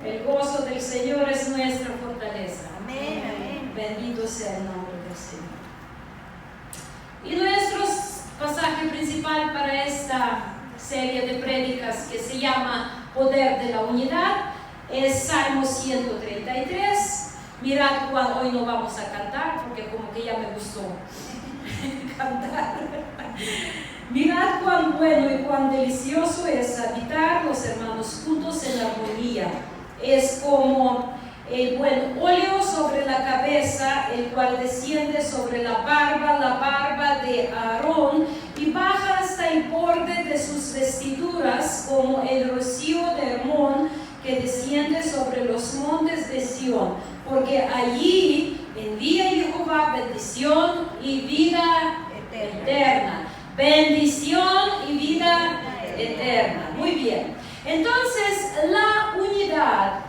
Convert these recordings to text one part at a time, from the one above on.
El gozo del Señor es nuestra fortaleza. Amén, amén. Bendito sea el nombre del Señor. Y nuestro pasaje principal para esta serie de prédicas, que se llama Poder de la Unidad, es Salmo 133. Mirad cuál, hoy no vamos a cantar porque como que ya me gustó cantar. Mirad cuán bueno y cuán delicioso es habitar los hermanos juntos en armonía. Es como el buen óleo sobre la cabeza, el cual desciende sobre la barba de Aarón, y baja hasta el borde de sus vestiduras, como el rocío de Hermón, que desciende sobre los montes de Sión. Porque allí envía Jehová bendición y vida eterna. Bendición y vida eterna. Muy bien. Entonces, la unidad,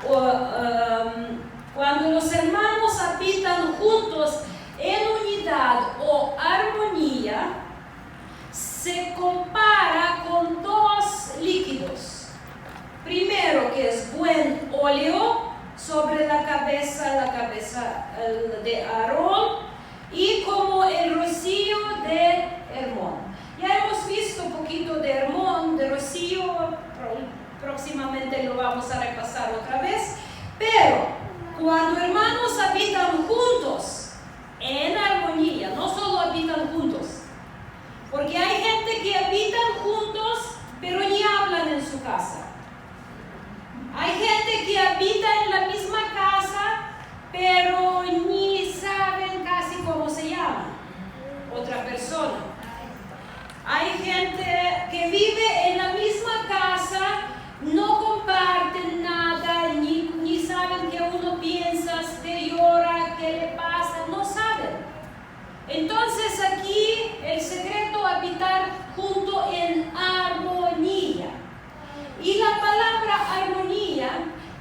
cuando los hermanos habitan juntos en unidad o armonía, se compara con dos líquidos. Primero, que es buen óleo sobre la cabeza de Aarón, y como el rocío de Hermón. Ya hemos visto un poquito de Hermón, de rocío, próximamente lo vamos a repasar otra vez, pero cuando hermanos habitan juntos en armonía, no solo habitan juntos, porque hay gente que habitan juntos pero ni hablan en su casa. Hay gente que habita en la misma casa pero ni saben casi cómo se llama otra persona. Hay gente que vive en la misma casa, no comparten nada, ni saben qué uno piensa, qué llora, qué le pasa, no saben. Entonces aquí el secreto es habitar junto en armonía. Y la palabra armonía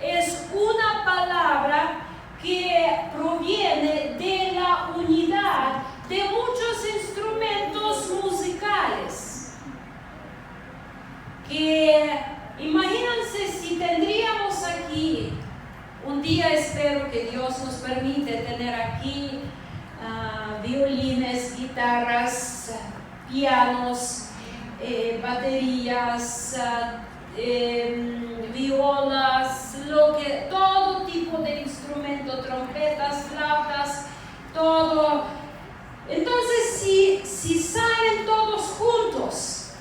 es una palabra que proviene de la unidad de muchos instrumentos musicales. Que imagínense si tendríamos aquí, un día espero que Dios nos permite tener aquí violines, guitarras, pianos, baterías, violas, todo tipo de instrumento, trompetas, flautas, todo. Entonces, si salen todos juntos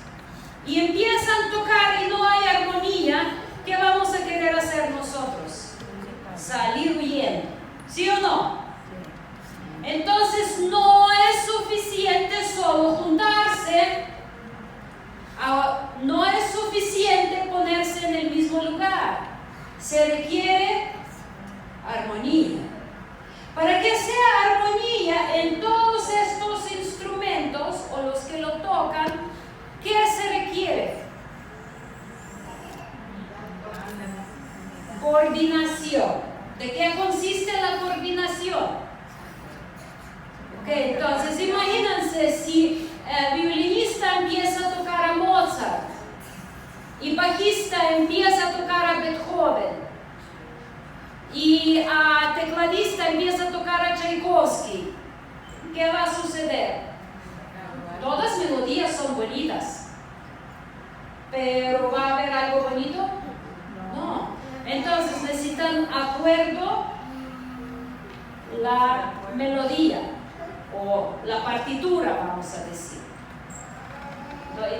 y empiezan a tocar y no hay armonía, ¿qué vamos a querer hacer nosotros? Salir huyendo, ¿sí o no? Entonces, no es suficiente solo juntarse, no es suficiente ponerse en el mismo lugar, se requiere armonía. Para que sea armonía en todos estos instrumentos o los que lo tocan, ¿qué se requiere? Coordinación. ¿De qué consiste la coordinación? Ok, entonces imagínense si el violinista empieza a tocar a Mozart y bajista empieza a tocar a Beethoven y a tecladista empieza a tocar a Tchaikovsky. ¿Qué va a suceder? Todas melodías son bonitas, pero ¿va a haber algo bonito? No. Entonces necesitan acuerdo la melodía o la partitura, vamos a decir.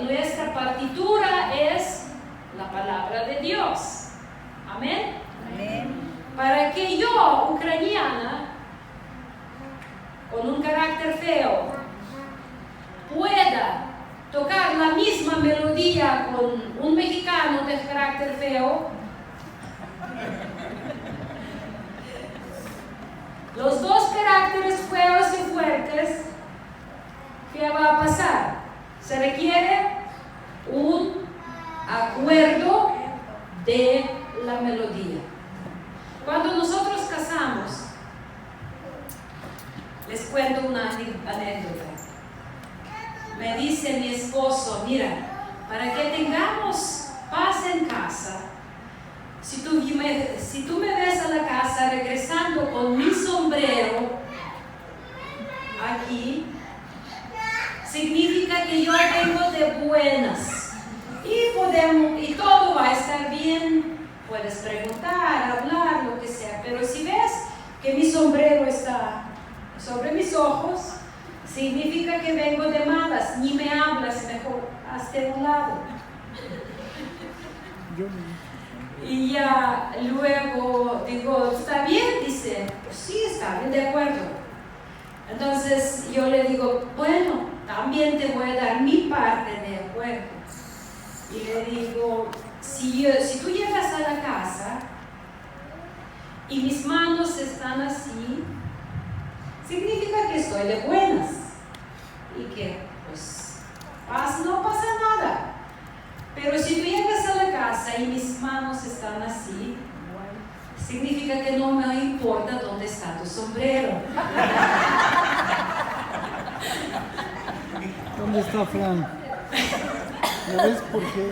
Nuestra partitura es la palabra de Dios. Amén. Amén. Para que yo, ucraniana, con un carácter feo, pueda tocar la misma melodía con un mexicano de carácter feo, los dos caracteres feos y fuertes, ¿qué va a pasar? Se requiere un acuerdo de la melodía. Cuando nosotros casamos, les cuento una anécdota. Me dice mi esposo, mira, para que tengamos paz en casa, si si tú me ves a la casa regresando con mi sombrero aquí, significa que yo vengo de buenas y todo va a estar bien. Puedes preguntar, hablar, lo que sea, pero si ves que mi sombrero está sobre mis ojos, significa que vengo de malas. Ni me hablas, mejor hazte a un lado. Y ya luego digo, ¿está bien? Dice, pues sí, está bien, de acuerdo. Entonces yo le digo, bueno, también te voy a dar mi parte de acuerdo. Y le digo, si tú llegas a la casa y mis manos están así, significa que estoy de buenas y que pues no pasa nada. Pero si tú llegas a la casa y mis manos están así, significa que no me importa dónde está tu sombrero. ¿Dónde está Fran? ¿Ya ves por qué?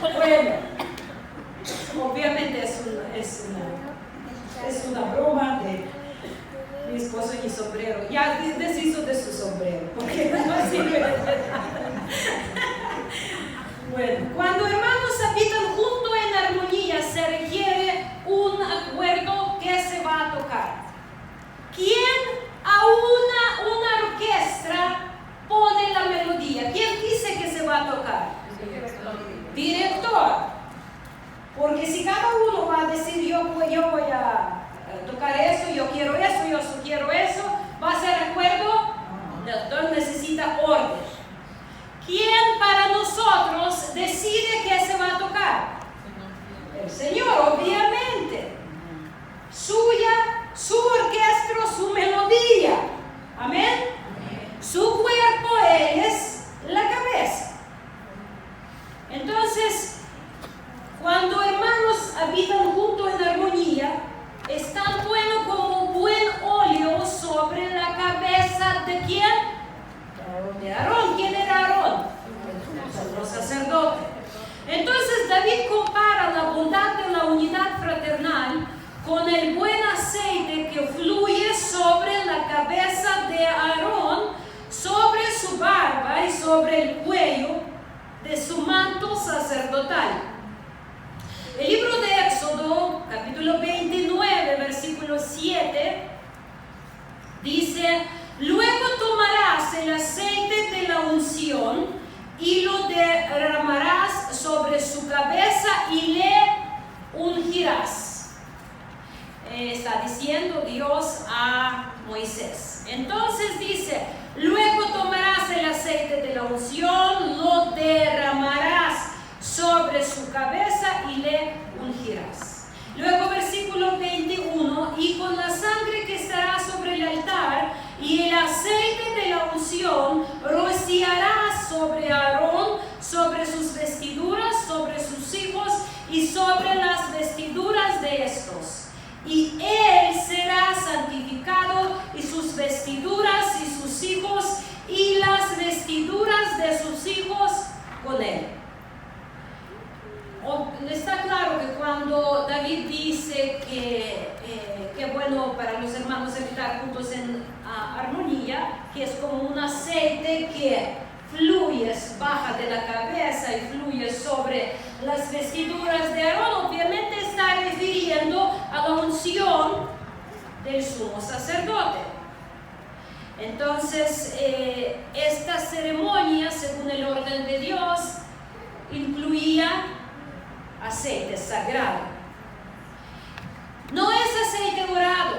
Bueno, obviamente es una broma de mi esposo y mi sombrero. Ya deshizo de su sombrero, porque no sirve de nada. Bueno, cuando hermanos habitan juntos en armonía, se requiere un acuerdo que se va a tocar. ¿Quién a una orquesta pone la melodía? ¿Quién dice que se va a tocar? Director. Porque si cada uno va a decir yo voy a tocar eso, yo quiero eso, yo quiero eso, ¿va a ser acuerdo? No, entonces necesita orden. ¿Quién para nosotros decide qué se va a tocar? El Señor, obviamente. Suya, su orquesta, su melodía. Amén. Su cuerpo, Él es la cabeza. Entonces, cuando hermanos habitan juntos en armonía, es tan bueno como buen óleo sobre la cabeza de ¿quién? De Aarón. ¿Quién era Aarón? Los sacerdotes. Entonces David compara la bondad de la unidad fraternal con el buen aceite que fluye sobre la cabeza de Aarón, sobre su barba y sobre el cuello de su manto sacerdotal. El libro de Éxodo, capítulo 29, versículo 7, dice: luego tomarás el aceite de la unción y lo derramarás sobre su cabeza y le ungirás. Está diciendo Dios a Moisés. Entonces dice: luego tomarás el aceite de la unción, lo derramarás sobre su cabeza y le ungirás. Luego versículo 21, y con la sangre que estará sobre el altar y el aceite de la unción rociarás sobre Aarón, sobre sus vestiduras, sobre sus hijos y sobre las vestiduras de estos. Y él será santificado, y sus vestiduras y sus hijos y las vestiduras de sus hijos con él. Está claro que cuando David dice que bueno para los hermanos habitar juntos en armonía, que es como un aceite que fluye, baja de la cabeza y fluye sobre las vestiduras de Aarón, obviamente está refiriendo a la unción del sumo sacerdote. Entonces, esta ceremonia, según el orden de Dios, incluía aceite sagrado. No es aceite dorado.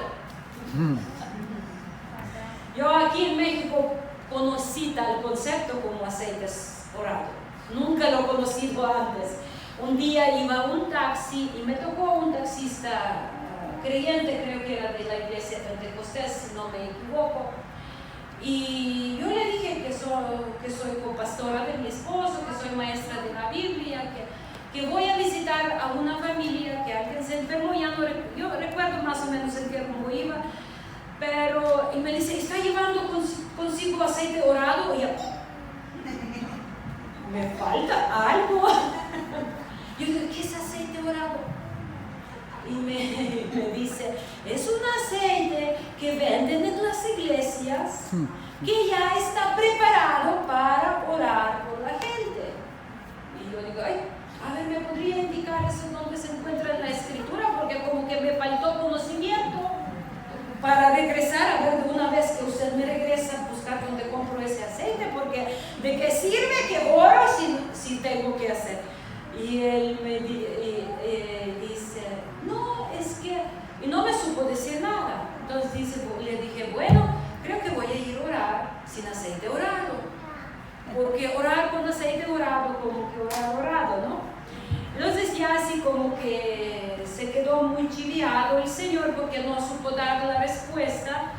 Yo aquí en México conocí tal concepto como aceite dorado. Nunca lo he conocido antes. Un día iba a un taxi y me tocó un taxista creyente, creo que era de la iglesia Pentecostés, si no me equivoco. Y yo le dije que soy copastora de mi esposo, que soy maestra de la Biblia, que voy a visitar a una familia, que alguien se enfermó, yo recuerdo más o menos en qué rumbo iba, pero, y me dice, ¿está llevando consigo aceite dorado? Y yo, me falta algo. Yo digo, ¿qué es aceite orado? Y me dice, es un aceite que venden en las iglesias, que ya está preparado para orar por la gente. Y yo digo, ay, a ver, ¿me podría indicar eso dónde se encuentra en la escritura? Porque como que me faltó conocimiento para regresar, a ver de una vez que usted me regresa a buscar dónde compro ese aceite, porque ¿de qué sirve que oro si tengo que hacer? Y él me dice, no, es que, y no me supo decir nada. Entonces le dije, bueno, creo que voy a ir a orar sin aceite orado, porque orar con aceite orado, como que orar orado, ¿no? Entonces ya así como que se quedó muy chiviado el Señor porque no supo dar la respuesta,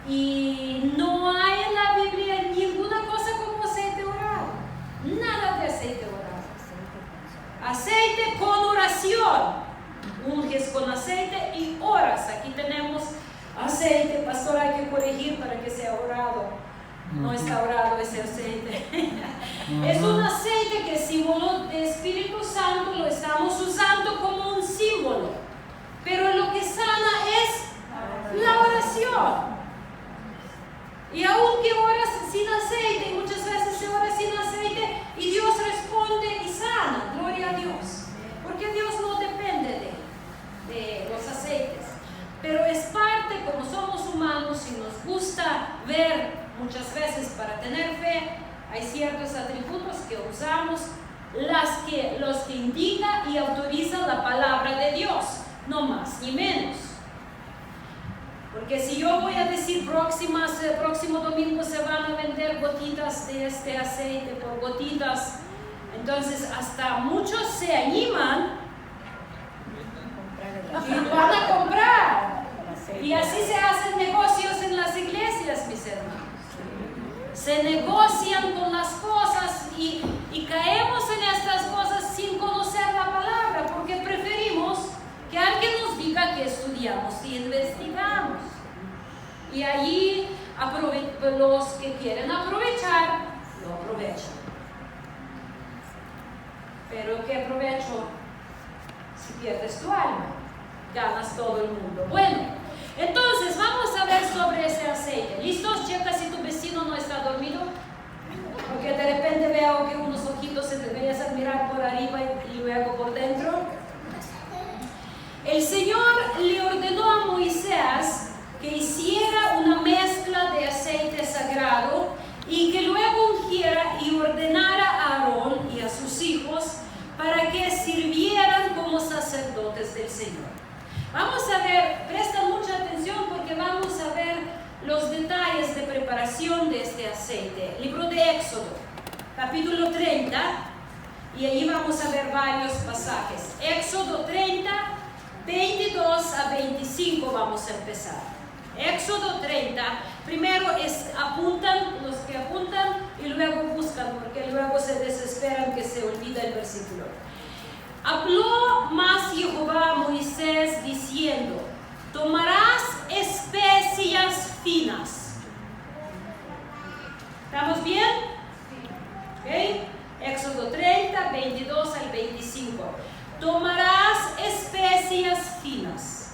y no hay en la Biblia ninguna cosa como aceite orado, nada de aceite orado. Aceite con oración, unges con aceite y oras. Aquí tenemos aceite, pastor, hay que corregir para que sea orado. No está orado ese aceite. Es un aceite que es símbolo de Espíritu Santo, lo estamos usando como un símbolo. Pero lo que sana es la oración. Y aunque oras sin aceite, muchas veces se ora sin aceite y Dios responde y sana, gloria a Dios. Porque Dios no depende de los aceites. Pero es parte, como somos humanos y nos gusta ver muchas veces para tener fe, hay ciertos atributos que usamos, los que indica y autoriza la palabra de Dios, no más ni menos. Porque si yo voy a decir próximo domingo se van a vender gotitas de este aceite por gotitas, entonces hasta muchos se animan y van a comprar. Y así se hacen negocios en las iglesias, mis hermanos. Se negocian con las cosas y caemos en estas cosas sin conocer la palabra, porque preferimos que alguien nos diga que estudiamos y investigamos. Y allí los que quieren aprovechar, lo aprovechan. Pero ¿qué provecho si pierdes tu alma? Ganas todo el mundo. Bueno, entonces vamos a ver sobre ese aceite. ¿Listos? Checa si tu vecino no está dormido, porque de repente veo que unos ojitos se deberían mirar por arriba y luego por dentro. El Señor le ordenó a Moisés que hiciera una mezcla de aceite sagrado y que luego ungiera y ordenara a Aarón y a sus hijos para que sirvieran como sacerdotes del Señor. Vamos a ver, presta mucha atención porque vamos a ver los detalles de preparación de este aceite. Libro de Éxodo, capítulo 30, y ahí vamos a ver varios pasajes. Éxodo 30, 22 a 25 vamos a empezar. Éxodo 30, primero apuntan los que apuntan y luego buscan, porque luego se desesperan que se olvida el versículo. Habló más Jehová a Moisés diciendo: tomarás especias finas. ¿Estamos bien? ¿Okay? Éxodo 30, 22 al 25. Tomarás especias finas.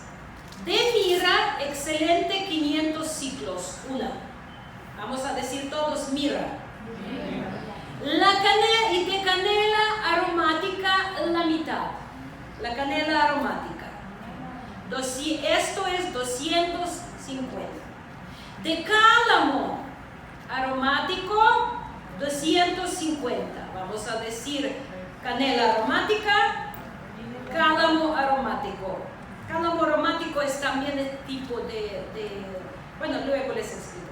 De mirra, excelente 500 ciclos, una. Vamos a decir todos mirra. La canela y de canela aromática la mitad. La canela aromática. Esto es 250. De cálamo aromático 250. Vamos a decir canela aromática, cálamo aromático. Cálamo aromático es también el tipo bueno, luego les explico.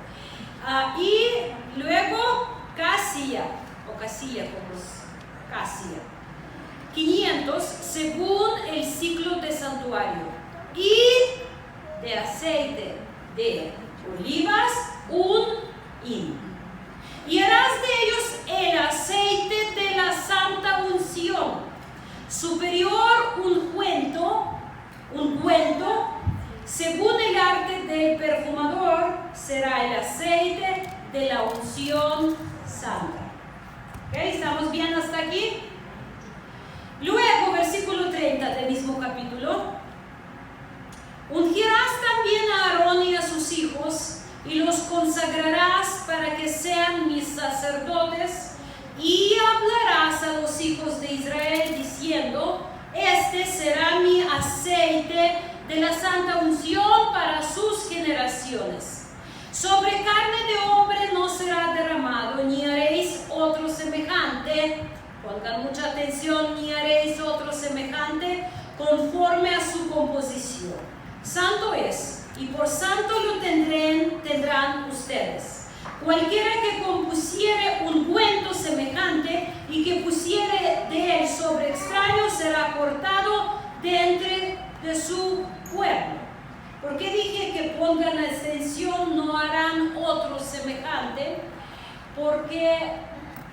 Y luego cassia, o casilla, como es cassia. 500 según el ciclo de santuario. Y de aceite de olivas, 1 hin. Y harás de ellos el aceite de la santa unción. Superior ungüento, según el arte del perfumador, será el aceite de la unción santa. ¿Okay? ¿Estamos bien hasta aquí? Luego, versículo 30 del mismo capítulo. Ungirás también a Aarón y a sus hijos y los consagrarás para que sean mis sacerdotes, y hablarás a los hijos de Israel diciendo: este será mi aceite de la santa unción para sus generaciones. Sobre carne de hombre no será derramado, ni haréis otro semejante. Pongan mucha atención: ni haréis otro semejante conforme a su composición. Santo es, y por santo lo tendrán ustedes. Cualquiera que compusiere ungüento semejante y que pusiere de él sobre extraño será cortado de entre de su pueblo. ¿Por qué dije que pongan la extensión no harán otro semejante? Porque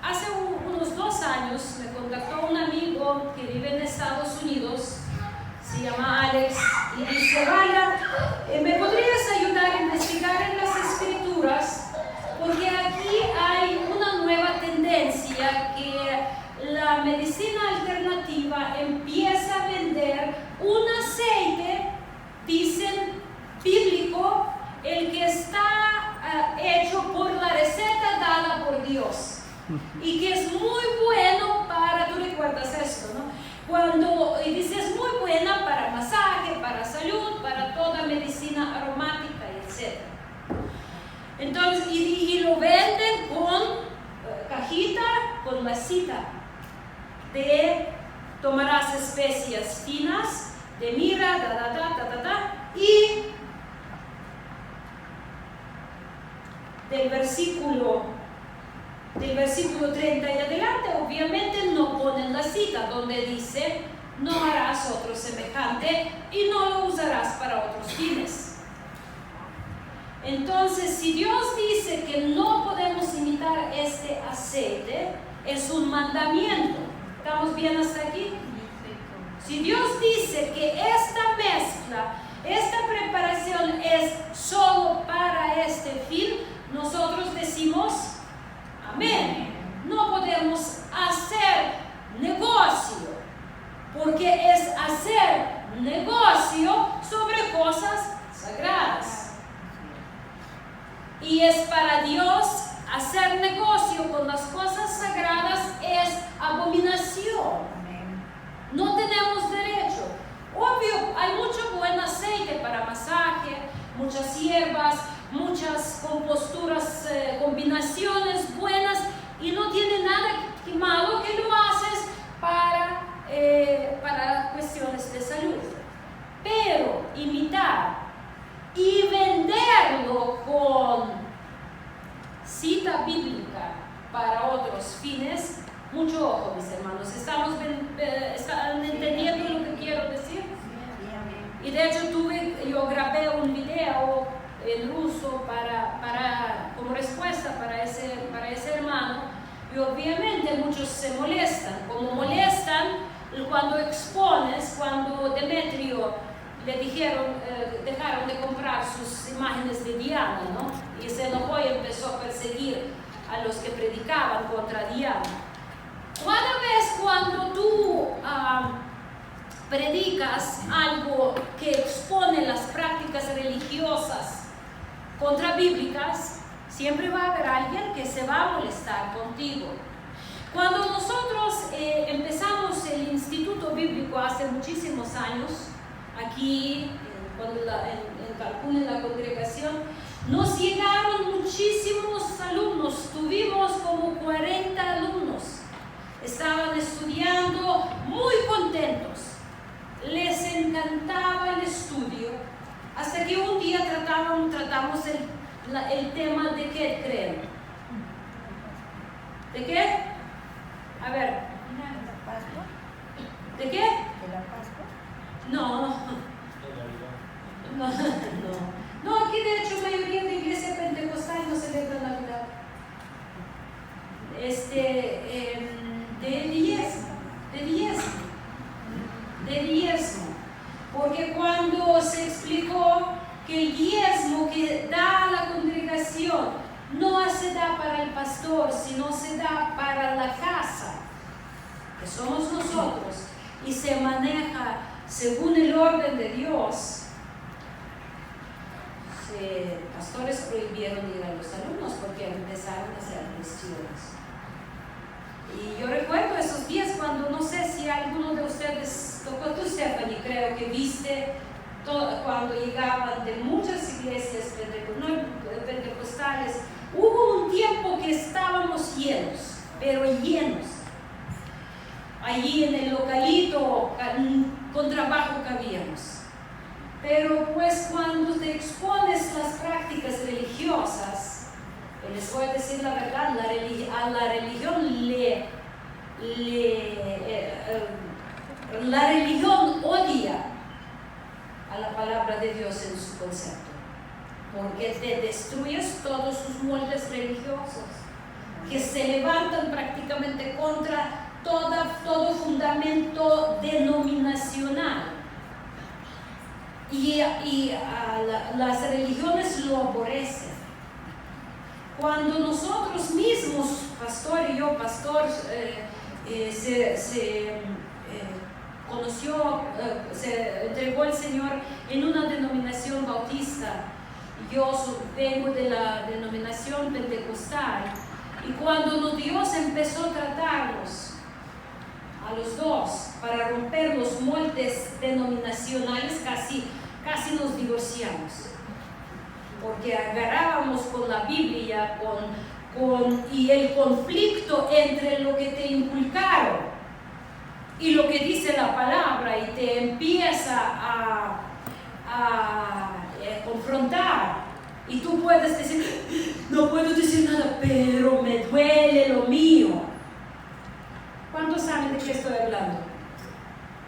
hace unos 2 años me contactó un amigo que vive en Estados Unidos, se llama Alex, y dice: Vaya, ¿me podrías ayudar a investigar en las escrituras? Porque aquí hay una nueva tendencia que la medicina alternativa empieza a vender un aceite, dicen, bíblico, el que está hecho por la receta dada por Dios y que es muy bueno para, tú recuerdas esto, ¿no? Cuando dice es muy buena para masaje, para salud, para toda medicina aromática, etc. Entonces, y lo venden con cajita, con vasita de tomarás especias finas, de mirra, y del versículo 30 y adelante, obviamente no ponen la cita donde dice: no harás otro semejante y no lo usarás para otros fines. Entonces, si Dios dice que no podemos imitar este aceite, es un mandamiento. ¿Estamos bien hasta aquí? Si Dios dice que esta mezcla, esta preparación es solo para este fin, nosotros decimos amén. No podemos hacer negocio, porque es hacer negocio sobre cosas sagradas. Y es para Dios hacer negocio con las cosas sagradas es abominación. No tenemos derecho. Obvio, hay mucho buen aceite para masaje, muchas hierbas, muchas composturas, combinaciones buenas, y no tiene nada malo que lo haces para cuestiones de salud. Pero imitar y venderlo con cita bíblica para otros fines, mucho ojo, mis hermanos. ¿Están entendiendo lo que quiero decir? Y de hecho yo grabé un video en ruso como respuesta para ese hermano, y obviamente muchos se molestan, como molestan cuando expones, cuando Demetrio le dejaron de comprar sus imágenes de Diana, ¿no? Y se enojó y empezó a perseguir a los que predicaban contra Diana. Cada vez cuando tú predicas algo que expone las prácticas religiosas contra bíblicas, siempre va a haber alguien que se va a molestar contigo. Cuando nosotros empezamos el Instituto Bíblico hace muchísimos años, aquí en Cancún, en la congregación, nos llegaron muchísimos alumnos, tuvimos como 40 alumnos, estaban estudiando muy contentos, les encantaba el estudio, hasta que un día tratamos el tema de qué creen. ¿De qué? A ver. ¿De qué? ¿De la Pascua? No, aquí de hecho la mayoría de iglesia pentecostal no celebra Navidad. De diezmo. Porque cuando se explicó que el diezmo que da la congregación no se da para el pastor, sino se da para la casa, que somos nosotros. y se maneja según el orden de Dios, pastores prohibieron ir a los alumnos porque empezaron a hacer cuestiones. Y yo recuerdo esos días cuando, no sé si alguno de ustedes tocó, tú Stephanie, creo que viste cuando llegaban de muchas iglesias pentecostales, hubo un tiempo que estábamos llenos, pero llenos. Allí en el localito con trabajo cabíamos. Pero pues cuando te expones las prácticas religiosas, les voy a decir la verdad, a la religión la religión odia a la palabra de Dios en su concepto, porque te destruyes todos sus moldes religiosos que se levantan prácticamente contra todo fundamento denominacional. Y las religiones lo aborrecen. Cuando nosotros mismos, pastor y yo, se entregó el Señor en una denominación bautista. Yo vengo de la denominación pentecostal, y cuando Dios empezó a tratarnos a los dos para romper los moldes denominacionales, casi nos divorciamos, porque agarrábamos con la Biblia y el conflicto entre lo que te inculcaron y lo que dice la palabra, y te empieza a confrontar, y tú puedes decir, no puedo decir nada, pero me duele lo mío. ¿Cuántos saben de qué estoy hablando?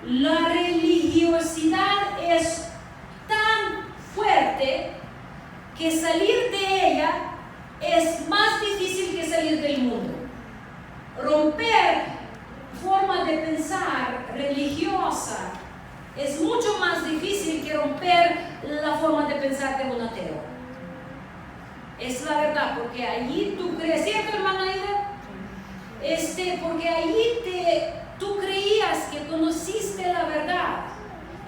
La religiosidad es tan fuerte que salir de ella es más difícil que salir del mundo. Romper forma de pensar religiosa es mucho más difícil que romper la forma de pensar de un ateo. Es la verdad, porque allí tú crees, ¿cierto, hermano Aida? Porque allí tú creías que conociste la verdad,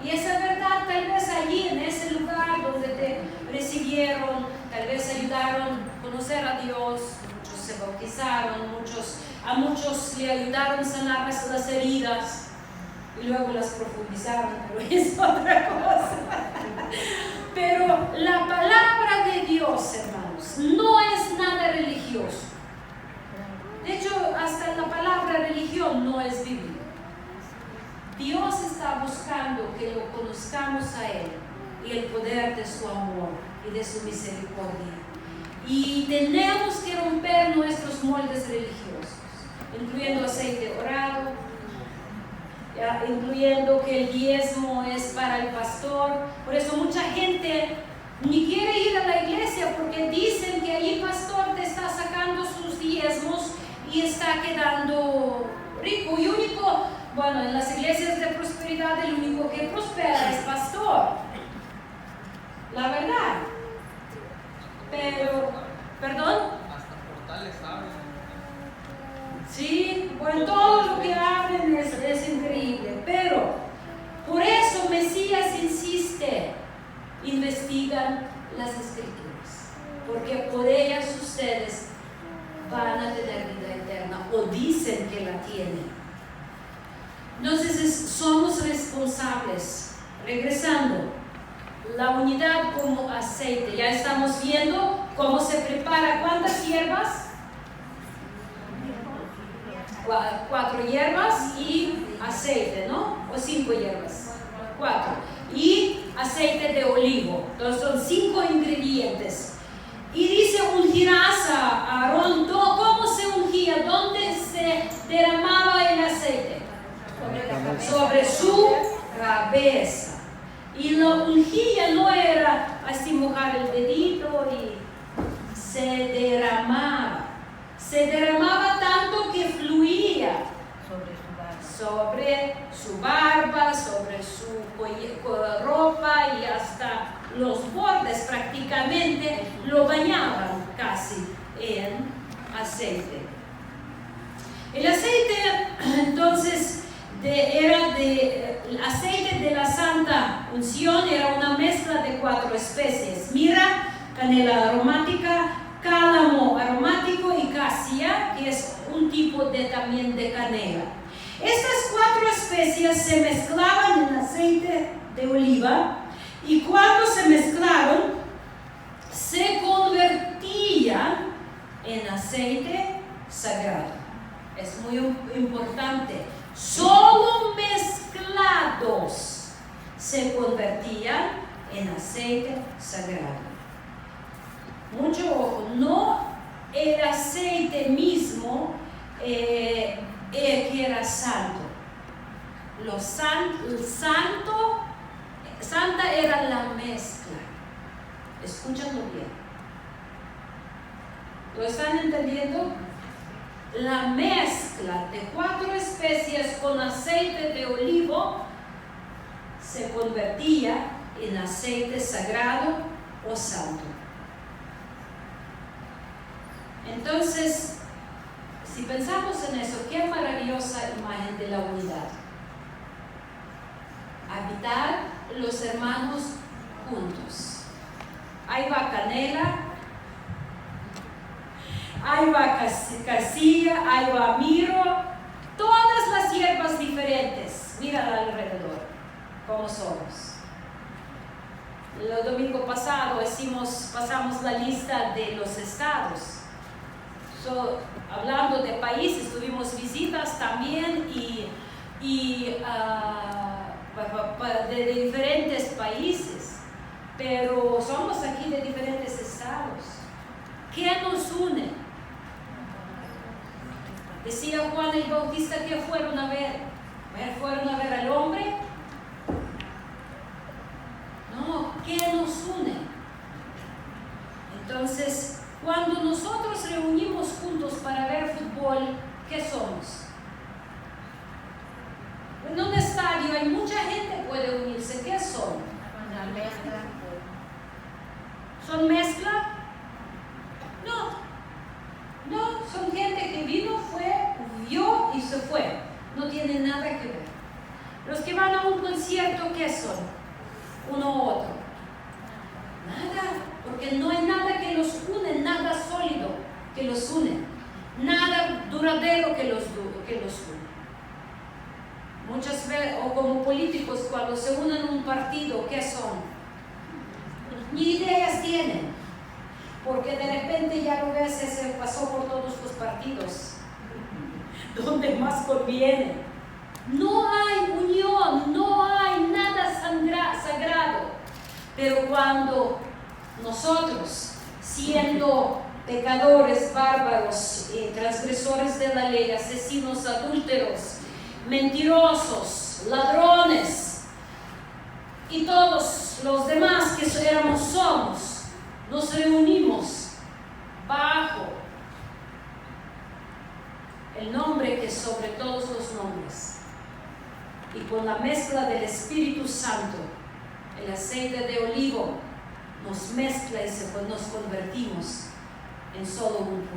y esa verdad tal vez allí en ese lugar donde te recibieron, tal vez ayudaron a conocer a Dios, muchos se bautizaron, a muchos le ayudaron a sanar las heridas y luego las profundizaron, pero es otra cosa. Pero la palabra de Dios, hermanos, no es nada religioso. De hecho, hasta la palabra religión no es bíblica. Dios está buscando que lo conozcamos a Él y el poder de su amor y de su misericordia. Y tenemos que romper nuestros moldes religiosos, incluyendo aceite orado, incluyendo que el diezmo es para el pastor. Por eso mucha gente ni quiere ir a la iglesia, porque dicen que ahí el pastor te está sacando sus diezmos y está quedando rico. Y en las iglesias de prosperidad el único que prospera es pastor, la verdad. Pero, ¿perdón? Hasta portales abren. Sí, todo lo que abren es increíble. Pero, por eso Mesías insiste, investigan las escrituras, porque por ellas ustedes van a tener vida eterna, o dicen que la tienen. Entonces somos responsables. Regresando, la unidad como aceite. Ya estamos viendo cómo se prepara. ¿Cuántas hierbas? 4 hierbas y aceite, ¿no? O 5 hierbas. 4. Y aceite de olivo. Entonces son 5 ingredientes. Y dice, ungirás a Aarón. ¿Cómo se ungía? ¿Dónde se derramaba el aceite? Sobre su cabeza. Y la ungía no era así mojar el dedito, y se derramaba. Se derramaba tanto que fluía sobre su barba, sobre su ropa, y hasta los bordes prácticamente lo bañaban casi en aceite. El aceite entonces el aceite de la santa unción era una mezcla de 4 especies: mirra, canela aromática, cálamo aromático y casia, que es un tipo también de canela. Estas 4 especias se mezclaban en aceite de oliva, y cuando se mezclaron se convertían en aceite sagrado. Es muy importante. Solo mezclados se convertían en aceite sagrado. Mucho ojo, no el aceite mismo que era santo. Santa era la mezcla. Escúchalo bien. ¿Lo están entendiendo? La mezcla de 4 especias con aceite de olivo se convertía en aceite sagrado o santo. Entonces, si pensamos en eso, qué maravillosa imagen de la unidad. Habitar los hermanos juntos. Ahí va canela, ahí va casilla, ahí va mirro, todas las hierbas diferentes. Mira alrededor, cómo somos. El domingo pasado pasamos la lista de los estados. Hablando de países, tuvimos visitas también de diferentes países, pero somos aquí de diferentes estados. ¿Qué nos une? Decía Juan el Bautista que fueron a ver al hombre. No, ¿qué nos une? Entonces, cuando nosotros reunimos juntos para ver fútbol, ¿qué somos? En un estadio hay mucha gente que puede unirse. ¿Qué son? Una mezcla. ¿Son mezcla? No, son gente que vino, vio y se fue. No tiene nada que ver. Los que van a un concierto, ¿qué son? Uno u otro. Nada, porque no hay nada que los une, nada sólido que los une, nada duradero que los une. Muchas veces, o como políticos, cuando se unen a un partido, ¿qué son? Ni ideas tienen, porque de repente ya lo ves, se pasó por todos los partidos, donde más conviene. No hay unión, no hay nada sagrado. Pero cuando nosotros, siendo pecadores, bárbaros, transgresores de la ley, asesinos, adúlteros, mentirosos, ladrones y todos los demás que somos, nos reunimos bajo el nombre que es sobre todos los nombres, y con la mezcla del Espíritu Santo, el aceite de olivo nos mezcla y nos convertimos en solo un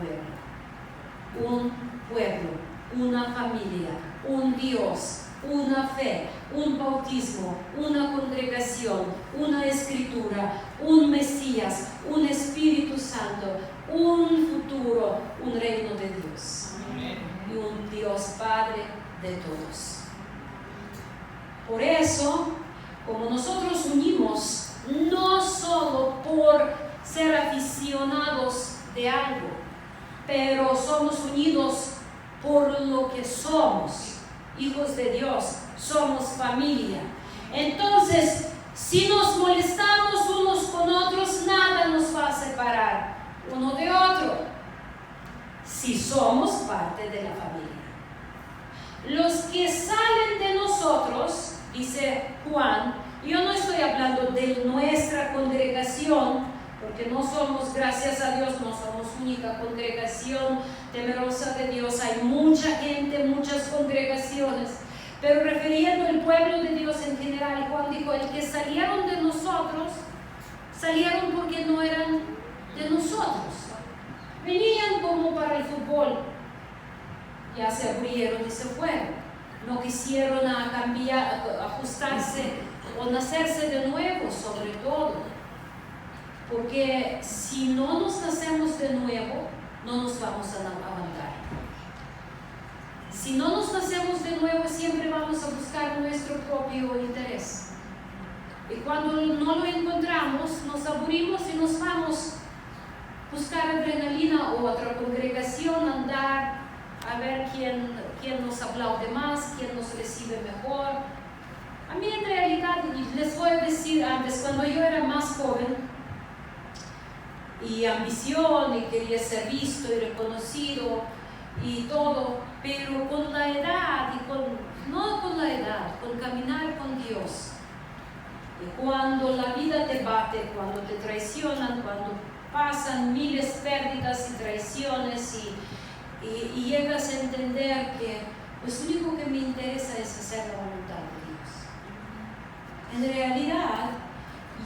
pueblo, una familia, un Dios, una fe, un bautismo, una congregación, una escritura, un Mesías, un Espíritu Santo, un futuro, un reino de Dios. Amén. Y un Dios Padre de todos. Por eso, como nosotros unimos, no solo por ser aficionados de algo, pero somos unidos por lo que somos, hijos de Dios, somos familia. Entonces, si nos molestamos unos con otros, nada nos va a separar uno de otro, si somos parte de la familia. Los que salen de nosotros, dice Juan, yo no estoy hablando de nuestra congregación, porque no somos, gracias a Dios, no somos única congregación temerosa de Dios. Hay mucha gente, muchas congregaciones, pero refiriendo al pueblo de Dios en general, Juan dijo, el que salieron de nosotros, salieron porque no eran de nosotros. Venían como para el fútbol, ya se abrieron y se fueron. no quisieron ajustarse o nacerse de nuevo, sobre todo. Porque si no nos nacemos de nuevo, no nos vamos a aguantar. Si no nos nacemos de nuevo, siempre vamos a buscar nuestro propio interés. Y cuando no lo encontramos, nos aburrimos y nos vamos a buscar adrenalina o otra congregación, andar a ver quién nos aplaude más, quién nos recibe mejor. A mí en realidad, les voy a decir antes, cuando yo era más joven y ambición y quería ser visto y reconocido y todo, pero con la edad, no con la edad, con caminar con Dios. Y cuando la vida te bate, cuando te traicionan, cuando pasan miles de pérdidas y traiciones y llegas a entender que pues lo único que me interesa es hacer la voluntad de Dios. En realidad,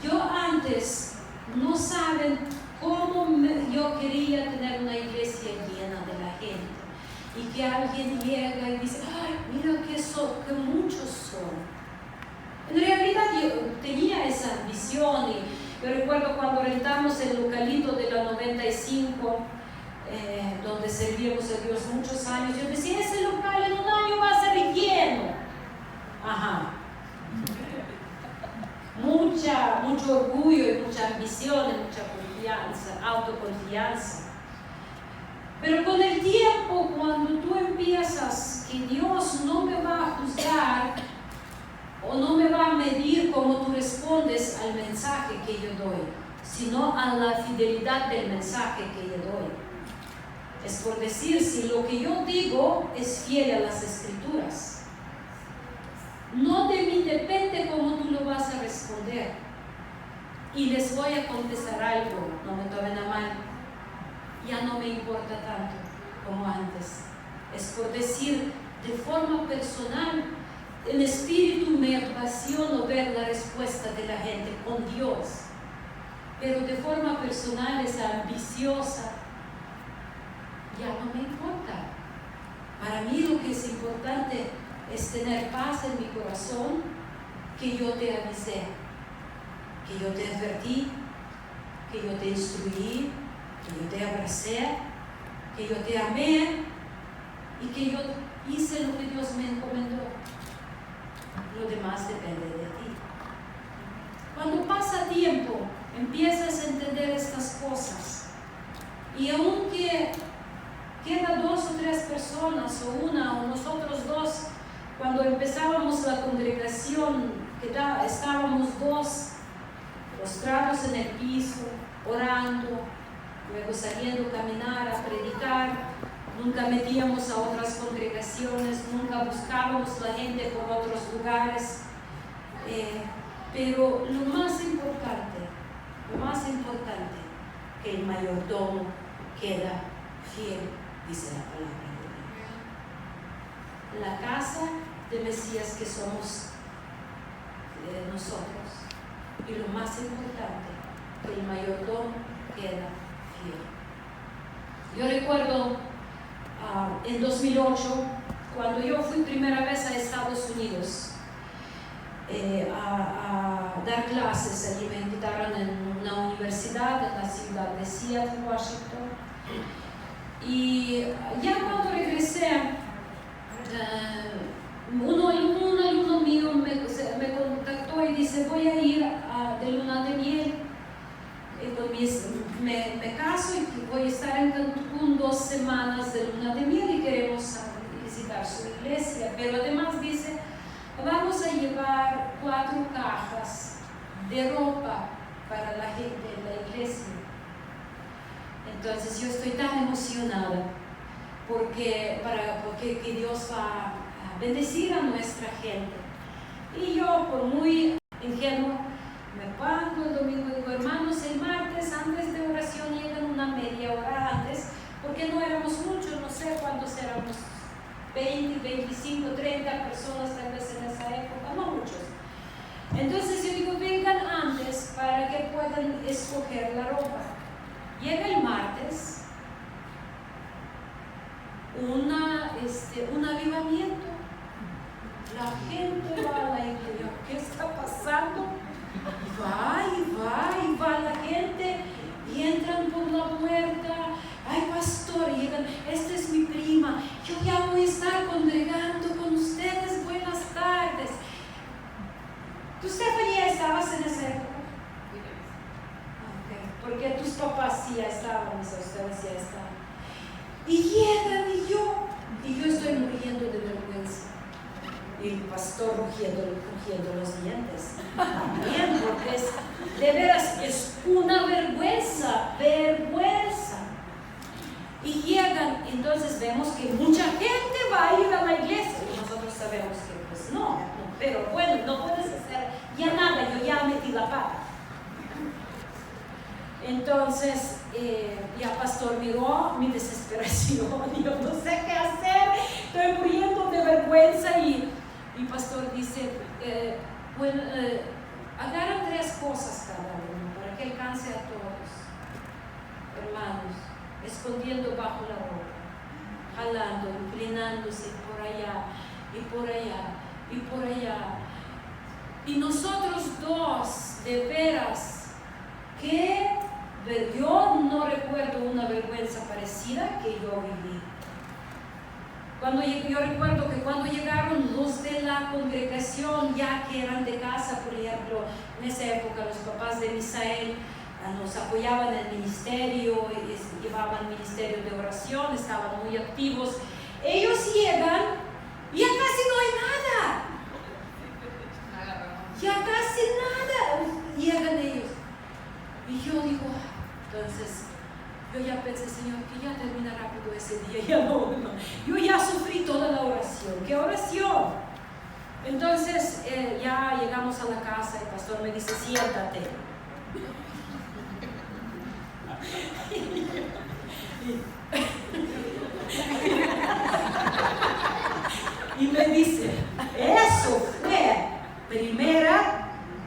yo antes no saben cómo yo quería tener una iglesia llena de la gente y que alguien llega y dice, ay, mira que muchos son. En realidad yo tenía esa ambición y yo recuerdo cuando rentamos el localito de la 95, donde servíamos a Dios muchos años, yo decía, ese local en un año va a ser lleno. Ajá. Mucho orgullo y mucha ambición y mucha confianza, autoconfianza. Pero con el tiempo, cuando tú empiezas que Dios no me va a juzgar o no me va a medir cómo tú respondes al mensaje que yo doy, sino a la fidelidad del mensaje que yo doy. Es por decir, si lo que yo digo es fiel a las Escrituras, no de mí depende cómo tú lo vas a responder. Y les voy a confesar algo, no me tomen a mal, ya no me importa tanto como antes. Es por decir, de forma personal, en espíritu me apasiona ver la respuesta de la gente con Dios, pero de forma personal, esa ambiciosa, ya no me importa. Para mí lo que es importante es tener paz en mi corazón, que yo te avisé, que yo te advertí, que yo te instruí, que yo te abracé, que yo te amé y que yo hice lo que Dios me encomendó. Lo demás depende de ti. Cuando pasa tiempo, empiezas a entender estas cosas. Y aunque quedan 2 o 3 personas, o una, o nosotros dos, cuando empezábamos la congregación, estábamos 2 postrados en el piso, orando, luego saliendo a caminar, a predicar. Nunca metíamos a otras congregaciones, nunca buscábamos la gente por otros lugares. Pero lo más importante, que el mayordomo queda fiel, dice la palabra de Dios. La casa de Mesías que somos nosotros. Y lo más importante, que el mayordomo queda fiel. Yo recuerdo en 2008, cuando yo fui primera vez a Estados Unidos a dar clases, allí me invitaron en una universidad en la ciudad de Seattle, Washington. Y ya cuando regresé, un alumno mío me contactó y dice, voy a ir de luna de miel. Me caso y voy a estar en Cancún 2 semanas de luna de miel y queremos visitar su iglesia. Pero además dice, vamos a llevar 4 cajas de ropa para la gente en la iglesia. Entonces yo estoy tan emocionada porque que Dios va a bendecir a nuestra gente. Y yo, por muy ingenuo, me pongo el domingo y digo, hermanos, el martes antes de oración llegan una media hora antes, porque no éramos muchos, no sé cuántos éramos, 20, 25, 30 personas tal vez en esa época, no muchos. Entonces yo digo, vengan antes para que puedan escoger la ropa. Llega el martes, un avivamiento. La gente va a la iglesia. ¿Qué está pasando? Va la gente y entran por la puerta. Ay, pastor, llegan, esta es mi prima. Yo ya voy a estar congregando con ustedes. Buenas tardes. ¿Tú, Estefanía, estabas en esa época? Okay. Porque tus papás sí ya estaban, o sea, ustedes ya estaban. Y llegan y yo estoy muriendo de vergüenza. Y el pastor rugiendo los dientes. Bien, porque de veras es una vergüenza. Y llegan, entonces vemos que mucha gente va a ir a la iglesia. Y nosotros sabemos que pues no, pero bueno, no puedes hacer ya nada, yo ya metí la pata. Entonces, ya pastor miró mi desesperación, yo no sé qué hacer, estoy muriendo de vergüenza y pastor dice, agarran 3 cosas cada uno para que alcance a todos, hermanos, escondiendo bajo la ropa, jalando, inclinándose por allá y por allá y por allá. Y nosotros 2, de veras, que yo no recuerdo una vergüenza parecida que yo viví. Yo recuerdo que cuando llegaron los de la congregación, ya que eran de casa, por ejemplo, en esa época los papás de Misael nos apoyaban en el ministerio, llevaban ministerio de oración, estaban muy activos. Ellos llegan y ya casi no hay nada. Ya casi nada. Llegan ellos. Y yo digo, entonces, yo ya pensé, Señor, que ya termina rápido ese día. Ya no. Yo ya sufrí toda la oración. ¿Qué oración? Entonces, ya llegamos a la casa, el pastor me dice, siéntate. Y me dice, eso fue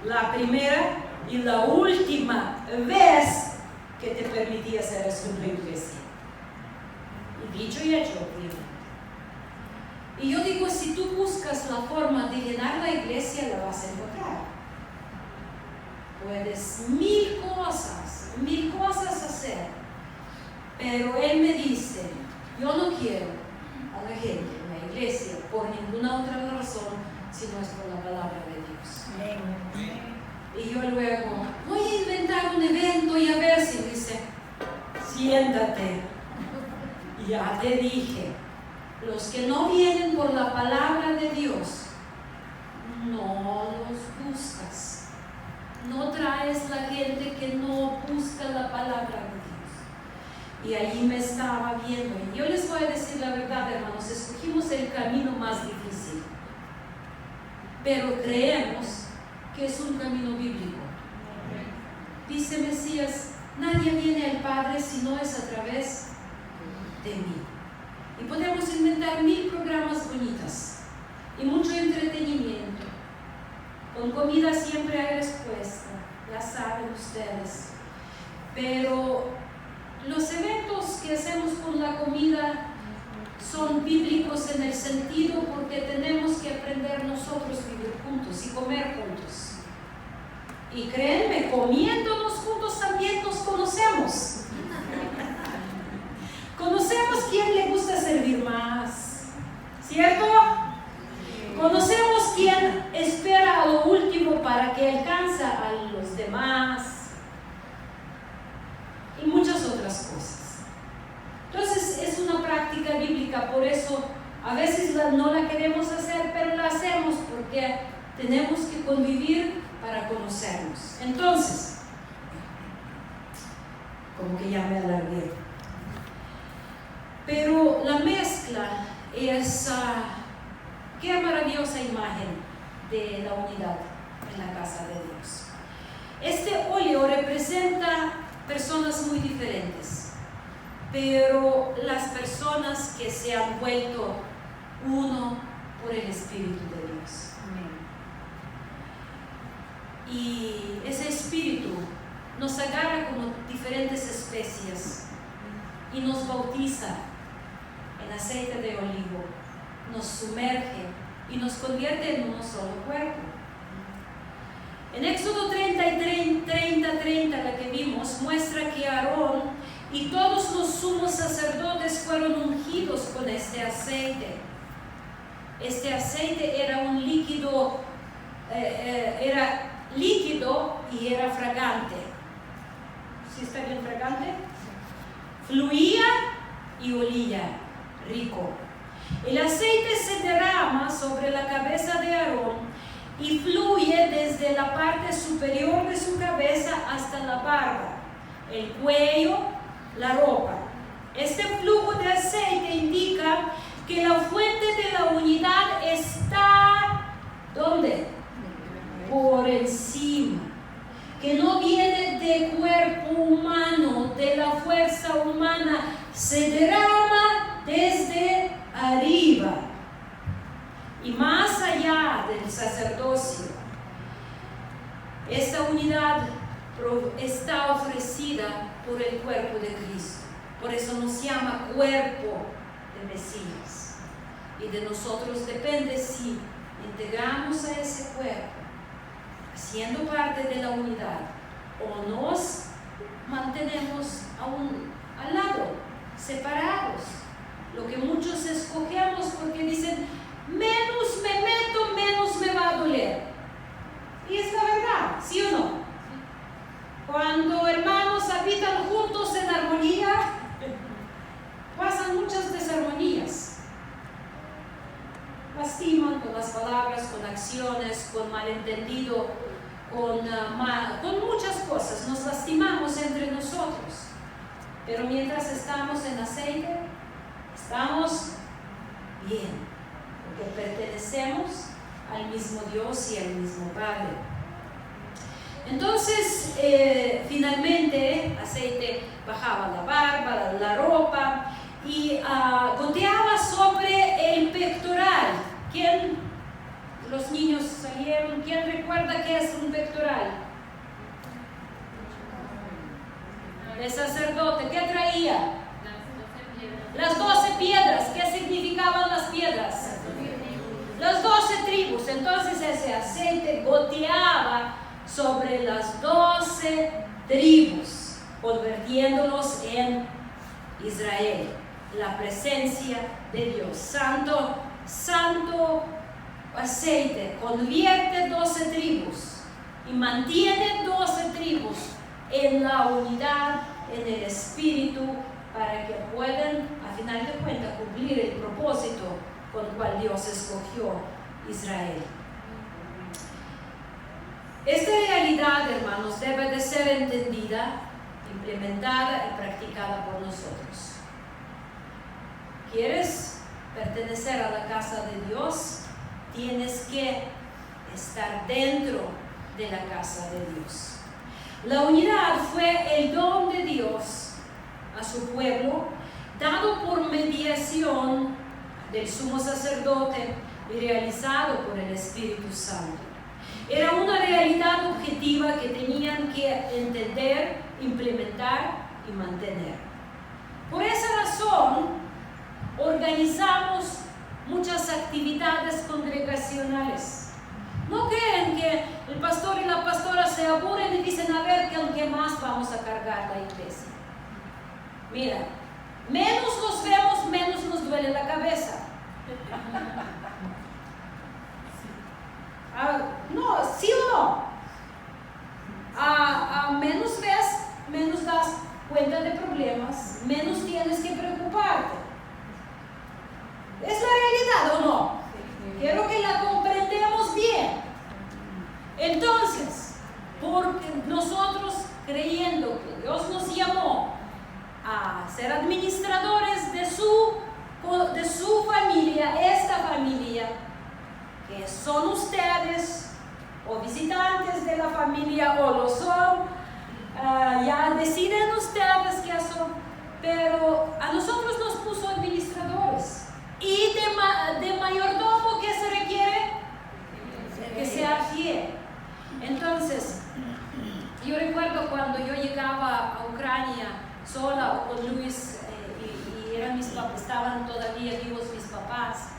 la primera y la última vez que te permití hacer eso en la iglesia. Y dicho y hecho, primo. Y yo digo, si tú buscas la forma de llenar la iglesia, la vas a encontrar. Puedes mil cosas hacer. Pero él me dice, yo no quiero a la gente en la iglesia por ninguna otra razón, sino es por la palabra de Dios. Amén. Y yo luego, voy a inventar un evento y a ver si dice, siéntate. Ya te dije, los que no vienen por la palabra de Dios, no los buscas. No traes la gente que no busca la palabra de Dios. Y allí me estaba viendo. Y yo les voy a decir la verdad, hermanos, escogimos el camino más difícil. Pero creemos que es un camino bíblico. Dice Mesías, nadie viene al Padre si no es a través de mí. Y podemos inventar 1000 programas bonitas y mucho entretenimiento. Con comida siempre hay respuesta, ya saben ustedes. Pero los eventos que hacemos con la comida son bíblicos en el sentido porque tenemos que aprender nosotros a vivir juntos y comer juntos. Y créanme, comiéndonos juntos también nos conocemos. Conocemos quién le gusta servir más, ¿cierto? Conocemos quién espera a lo último para que alcance a los demás y muchas otras cosas. Entonces es una práctica bíblica, por eso a veces no la queremos hacer, pero la hacemos porque tenemos que convivir para conocernos. Entonces, como que ya me alargué, pero la mezcla es qué maravillosa imagen de la unidad en la casa de Dios. Este óleo representa personas muy diferentes, pero las personas que se han vuelto uno por el Espíritu de Dios. Y ese Espíritu nos agarra como diferentes especies y nos bautiza en aceite de olivo, nos sumerge y nos convierte en uno solo cuerpo. En Éxodo 30, la que vimos, muestra que Aarón y todos los sumos sacerdotes fueron ungidos con este aceite. Este aceite era un líquido, era líquido y era fragante. ¿Sí está bien fragante? Fluía y olía rico. El aceite se derrama sobre la cabeza de Aarón y fluye desde la parte superior de su cabeza hasta la barba, el cuello, la ropa. Este flujo de aceite indica que la fuente de la unidad está, ¿dónde? Por encima. Que no viene del cuerpo humano, de la fuerza humana, se derrama desde arriba y más allá del sacerdocio. Esta unidad está ofrecida por el cuerpo de Cristo. Por eso nos llama cuerpo de Mesías. Y de nosotros depende si integramos a ese cuerpo, siendo parte de la unidad, o nos mantenemos al lado, separados. Lo que muchos escogemos porque dicen, menos me meto, menos me va a doler. Y es la verdad, ¿sí o no? Cuando hermanos habitan juntos en armonía, pasan muchas desarmonías. Lastiman con las palabras, con acciones, con malentendido, con muchas cosas. Nos lastimamos entre nosotros. Pero mientras estamos en aceite, estamos bien, porque pertenecemos al mismo Dios y al mismo Padre. Entonces, finalmente, aceite bajaba la barba, la ropa y goteaba sobre el pectoral. ¿Quién? Los niños salieron. ¿Quién recuerda qué es un pectoral? El sacerdote, ¿qué traía? Las 12 piedras. ¿Qué significaban las piedras? Las 12 tribus. Entonces ese aceite goteaba sobre las 12 tribus, convirtiéndolos en Israel, la presencia de Dios. Santo aceite convierte 12 tribus y mantiene 12 tribus en la unidad, en el espíritu, para que puedan, a final de cuentas, cumplir el propósito con el cual Dios escogió Israel. Esta realidad, hermanos, debe de ser entendida, implementada y practicada por nosotros. ¿Quieres pertenecer a la casa de Dios? Tienes que estar dentro de la casa de Dios. La unidad fue el don de Dios a su pueblo, dado por mediación del sumo sacerdote y realizado por el Espíritu Santo. Era una realidad objetiva que tenían que entender, implementar y mantener. Por esa razón, organizamos muchas actividades congregacionales. No creen que el pastor y la pastora se aburren y dicen, a ver, ¿qué más vamos a cargar la iglesia? Mira, menos nos vemos, menos nos duele la cabeza. No, ¿sí o no? Menos ves, menos das cuenta de problemas, menos tienes que preocuparte. ¿Es la realidad o no? Quiero que la comprendamos bien. Entonces, porque nosotros creyendo que Dios nos llamó a ser administradores de su familia, esta familia, que son ustedes, o visitantes de la familia, o lo son, ya deciden ustedes qué son, pero a nosotros nos puso administradores. Y de mayordomo, ¿qué se requiere? Que sea fiel. Entonces, yo recuerdo cuando yo llegaba a Ucrania sola o con Luis, y eran estaban todavía vivos mis papás.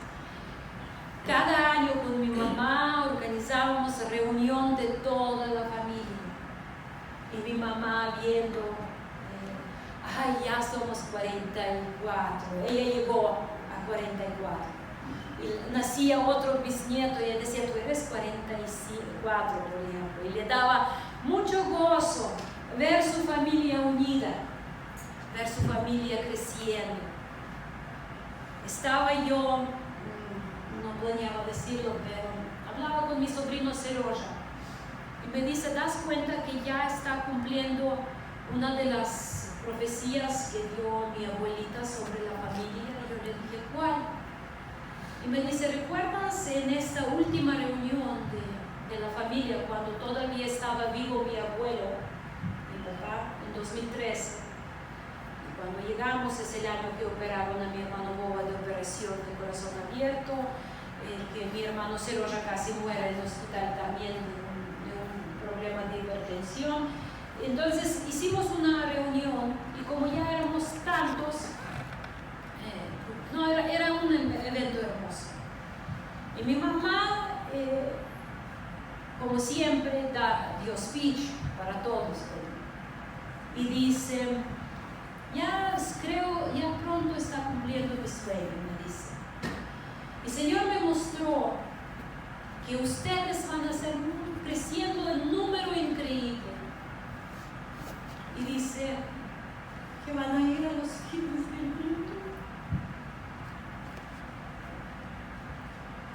Cada año con mi mamá organizábamos reunión de toda la familia. Y mi mamá viendo, ya somos 44. Ella llegó a 44. Y nacía otro bisnieto y ella decía, tú eres 44, por ejemplo. Y le daba mucho gozo ver su familia unida, ver su familia creciendo. Estaba yo, no planeaba decirlo, pero hablaba con mi sobrino Seroja y me dice, ¿das cuenta que ya está cumpliendo una de las profecías que dio mi abuelita sobre la familia? Y yo le dije, ¿cuál? Y me dice, ¿recuerdas en esta última reunión de la familia, cuando todavía estaba vivo mi abuelo, mi papá, en 2013? Y cuando llegamos es el año que operaron a mi hermano Boba de operación de corazón abierto, que mi hermano Seroja casi muere en el hospital también de un problema de hipertensión. Entonces hicimos una reunión y como ya éramos tantos, era un evento hermoso. Y mi mamá, como siempre, dio speech para todos. Y dice, ya pronto está cumpliendo mi sueño, me dice. El Señor me mostró que ustedes van a ser creciendo en número increíble. Y dice que van a ir a los fines del mundo.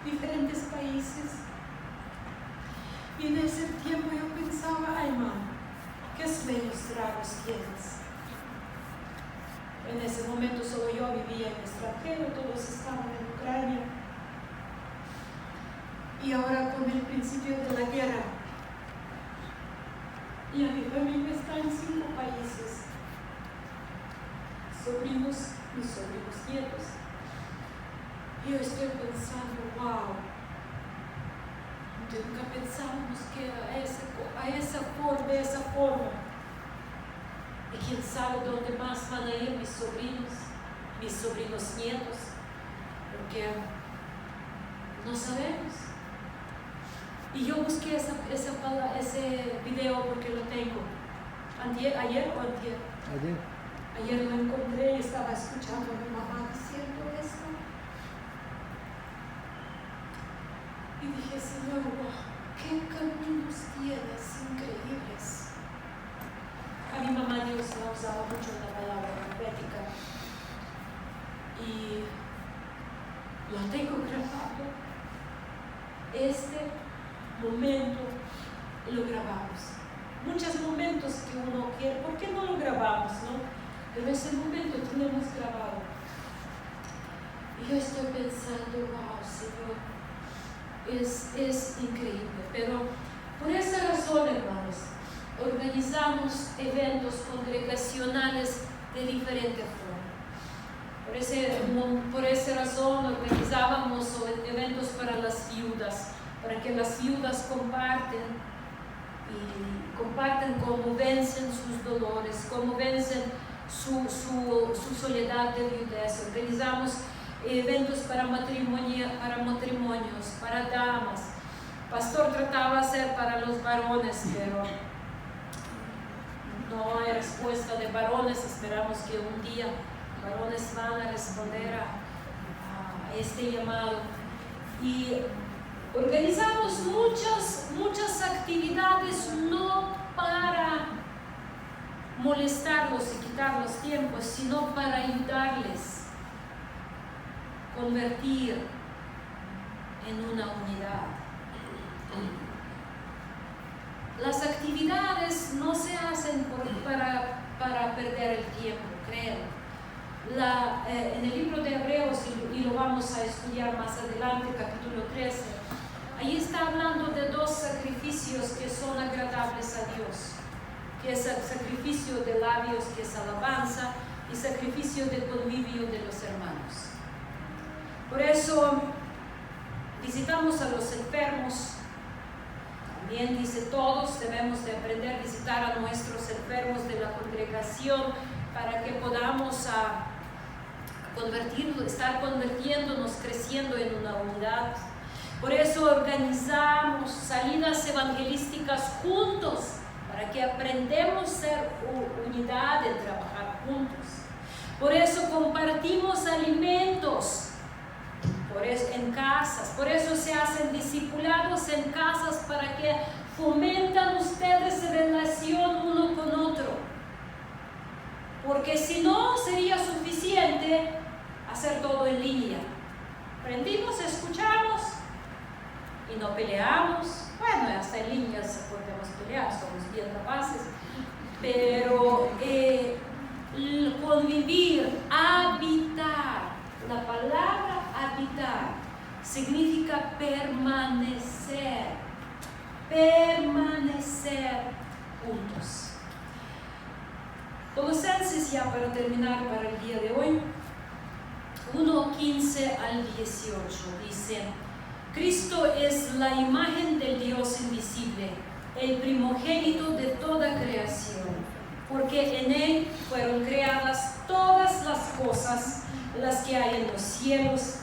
Diferentes países. Y en ese tiempo yo pensaba, ay mamá, qué sueños raros tienes. En ese momento solo yo vivía en el extranjero, todos estaban en Ucrania. Y ahora con el principio de la guerra, y a mi familia está en 5 países. Mis sobrinos nietos. Y yo estoy pensando, wow, nunca pensábamos que era de esa forma. Y quién sabe dónde más van a ir mis sobrinos nietos, porque no sabemos. Y yo busqué ese video porque lo tengo. ¿Ayer o antier? Ayer lo encontré y estaba escuchando a mi mamá diciendo esto. Y dije, Señor, wow, qué caminos tienes increíbles. A mi mamá Dios la usaba mucho en la palabra profética. Y lo tengo grabado. Este momento lo grabamos. Muchos momentos que uno quiere, ¿por qué no lo grabamos, no? Pero ese momento tenemos grabado. Y yo estoy pensando, wow, Señor, es increíble. Pero por esa razón, hermanos, organizamos eventos congregacionales de diferente forma. Por esa razón organizábamos eventos para las viudas, para que las viudas comparten cómo vencen sus dolores, cómo vencen su soledad de viudez. Organizamos eventos para matrimonios, para damas. Pastor trataba de hacer para los varones, pero no hay respuesta de varones. Esperamos que un día varones van a responder a este llamado. Y organizamos muchas actividades no para molestarlos y quitar los tiempos, sino para ayudarles a convertir en una unidad. Las actividades no se hacen para perder el tiempo, créanme. En el libro de Hebreos, y lo vamos a estudiar más adelante, capítulo 13, ahí está hablando de 2 sacrificios que son agradables a Dios, que es el sacrificio de labios, que es alabanza, y sacrificio de convivio de los hermanos. Por eso visitamos a los enfermos. También dice, todos debemos de aprender a visitar a nuestros enfermos de la congregación para que podamos estar convirtiéndonos, creciendo en una unidad. Por eso organizamos salidas evangelísticas juntos, para que aprendamos a ser unidad en trabajar juntos. Por eso compartimos alimentos en casas, por eso se hacen discipulados en casas para que fomentan ustedes relación uno con otro. Porque si no, sería suficiente hacer todo en línea. Aprendimos, escuchamos y no peleamos. Bueno, hasta en línea podemos pelear, somos bien capaces. Pero convivir, habitar, la palabra habitar significa permanecer juntos. Colosenses, ya para terminar para el día de hoy, 1:15 al 18 dice: Cristo es la imagen del Dios invisible, el primogénito de toda creación, porque en Él fueron creadas todas las cosas, las que hay en los cielos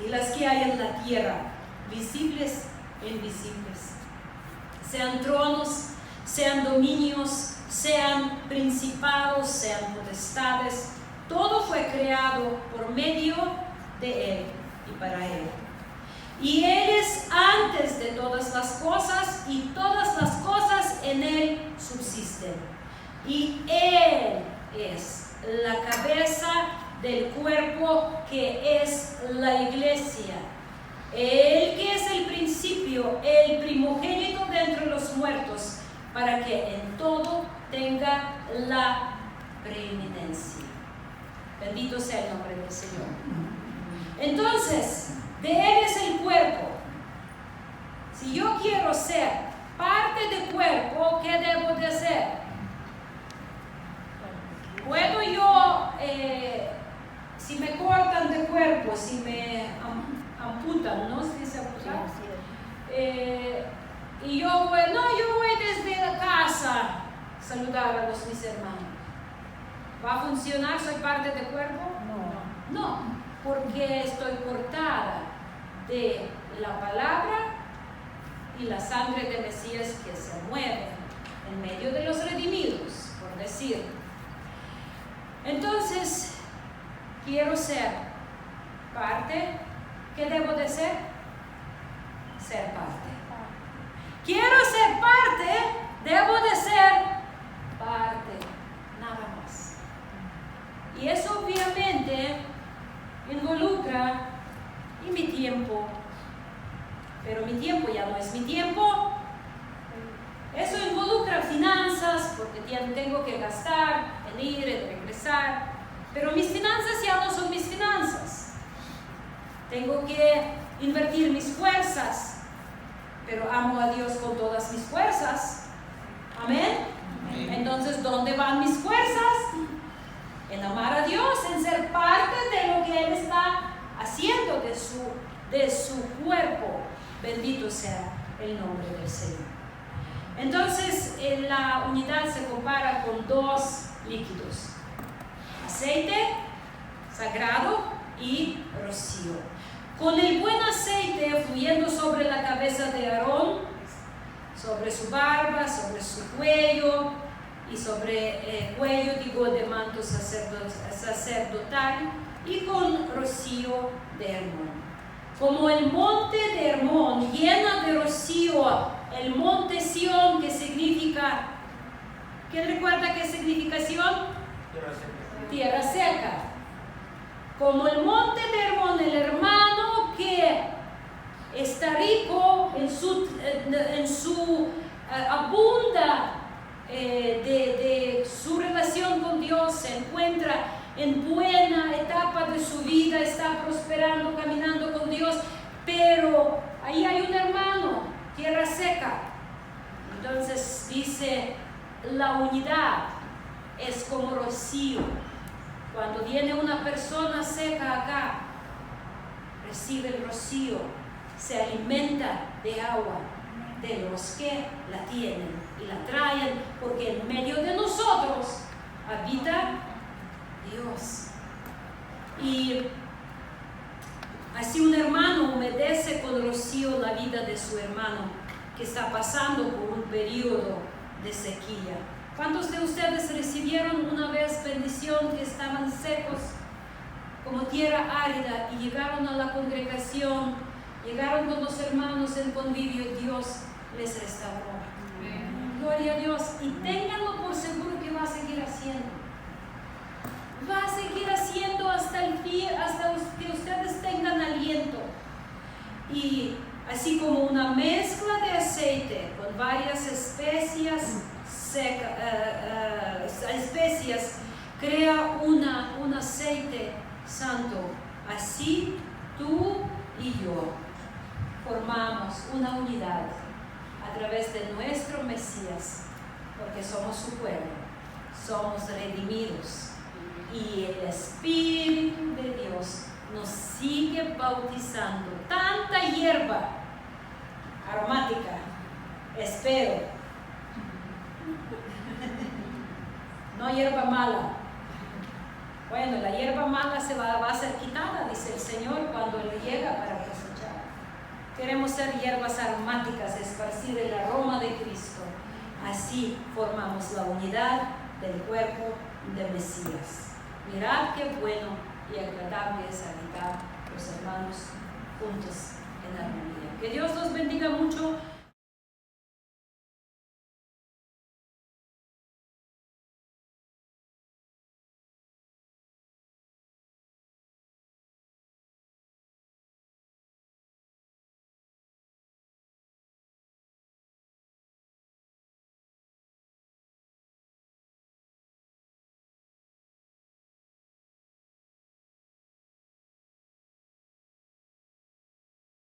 y las que hay en la tierra, visibles e invisibles. Sean tronos, sean dominios, sean principados, sean potestades, todo fue creado por medio de Él y para Él. Y Él es antes de todas las cosas, y todas las cosas en Él subsisten. Y Él es la cabeza del cuerpo, que es la iglesia. Él que es el principio, el primogénito de entre los muertos, para que en todo tenga la preeminencia. Bendito sea el nombre del Señor. Entonces, de Él es el cuerpo. Si yo quiero ser parte del cuerpo, ¿qué debo de hacer? Puedo yo, si me cortan de cuerpo, si me amputan, ¿no? ¿Se dice amputar? Y yo voy desde la casa a saludar a mis hermanos. ¿Va a funcionar? ¿Soy parte del cuerpo? No, porque estoy cortada de la palabra y la sangre de Mesías que se mueve en medio de los redimidos, por decir. Entonces, quiero ser parte. ¿Qué debo de ser? Ser parte. Quiero ser parte, debo de ser parte, nada más. Y eso obviamente involucra y mi tiempo, pero mi tiempo ya no es mi tiempo. Eso involucra finanzas, porque tengo que gastar, en ir, en regresar, pero mis finanzas ya no son mis finanzas. Tengo que invertir mis fuerzas, pero amo a Dios con todas mis fuerzas. Amén. Entonces, ¿dónde van mis fuerzas? En amar a Dios, en ser parte de lo que Él está haciendo, de su cuerpo. Bendito sea el nombre del Señor. Entonces, la unidad se compara con dos líquidos: aceite sagrado y rocío. Con el buen aceite fluyendo sobre la cabeza de Aarón, sobre su barba, sobre su cuello y sobre el cuello, de manto sacerdotal, y con rocío de Hermón. Como el monte de Hermón llena de rocío el monte Sión, que significa, ¿quién recuerda qué significa Sión? Tierra seca. Como el monte de Hermón, el hermano que está rico en su abunda de su relación con Dios, se encuentra en buena etapa de su vida, está prosperando, caminando con Dios, pero ahí hay un hermano, tierra seca. Entonces dice, la unidad es como rocío. Cuando viene una persona seca acá, recibe el rocío, se alimenta de agua de los que la tienen y la traen, porque en medio de nosotros habita Dios. Y Así un hermano humedece con rocío la vida de su hermano que está pasando por un periodo de sequía. ¿Cuántos de ustedes recibieron una vez bendición que estaban secos como tierra árida y llegaron a la congregación, llegaron con los hermanos en convivio? Dios les restauró. Gloria a Dios. Y ténganlo por seguro que va a seguir haciendo. Va a seguir haciendo hasta el fin, hasta que ustedes tengan aliento. Y así como una mezcla de aceite con varias especias especias crea un aceite santo. Así tú y yo formamos una unidad a través de nuestro Mesías, porque somos su pueblo, somos redimidos y el Espíritu de Dios nos sigue bautizando. Tanta hierba aromática, espero, no hierba mala. Bueno, la hierba mala va a ser quitada, dice el Señor, cuando Él llega para cosechar. Queremos ser hierbas aromáticas, esparcir el aroma de Cristo. Así formamos la unidad del cuerpo de Mesías. Mirad qué bueno y agradable es habitar los hermanos juntos en armonía. Que Dios los bendiga mucho.